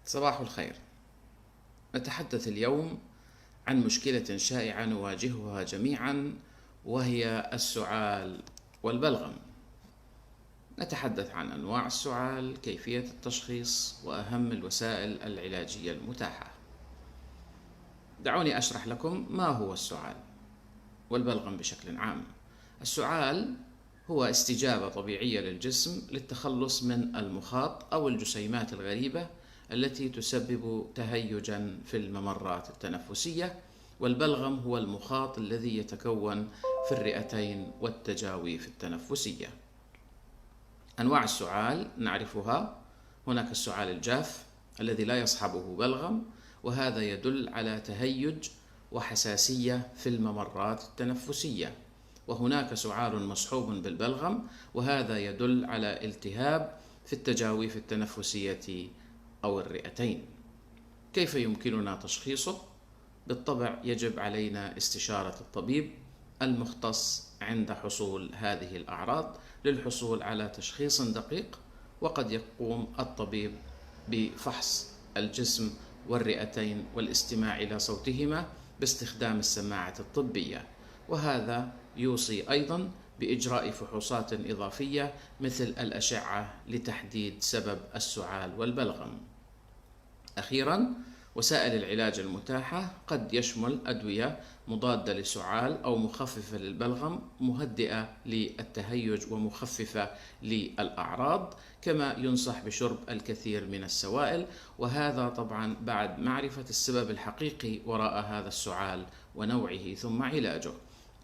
صباح الخير. نتحدث اليوم عن مشكلة شائعة نواجهها جميعا، وهي السعال والبلغم. نتحدث عن أنواع السعال، كيفية التشخيص، وأهم الوسائل العلاجية المتاحة. دعوني أشرح لكم ما هو السعال والبلغم بشكل عام. السعال هو استجابة طبيعية للجسم للتخلص من المخاط أو الجسيمات الغريبة التي تسبب تهيجا في الممرات التنفسية، والبلغم هو المخاط الذي يتكون في الرئتين والتجاويف التنفسية. أنواع السعال نعرفها. هناك السعال الجاف الذي لا يصحبه بلغم، وهذا يدل على تهيج وحساسية في الممرات التنفسية. وهناك سعال مصحوب بالبلغم، وهذا يدل على التهاب في التجاويف التنفسية أو الرئتين. كيف يمكننا تشخيصه؟ بالطبع يجب علينا استشارة الطبيب المختص عند حصول هذه الأعراض للحصول على تشخيص دقيق، وقد يقوم الطبيب بفحص الجسم والرئتين والاستماع إلى صوتهما باستخدام السماعة الطبية، وهذا يوصي أيضا بإجراء فحوصات إضافية مثل الأشعة لتحديد سبب السعال والبلغم. أخيرا، وسائل العلاج المتاحة قد يشمل أدوية مضادة للسعال أو مخففة للبلغم، مهدئة للتهيج ومخففة للأعراض، كما ينصح بشرب الكثير من السوائل، وهذا طبعا بعد معرفة السبب الحقيقي وراء هذا السعال ونوعه ثم علاجه.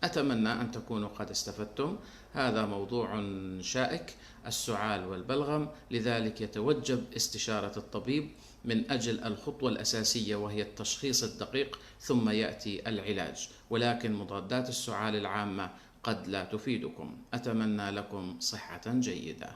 أتمنى أن تكونوا قد استفدتم. هذا موضوع شائك، السعال والبلغم، لذلك يتوجب استشارة الطبيب من أجل الخطوة الأساسية وهي التشخيص الدقيق، ثم يأتي العلاج. ولكن مضادات السعال العامة قد لا تفيدكم. أتمنى لكم صحة جيدة.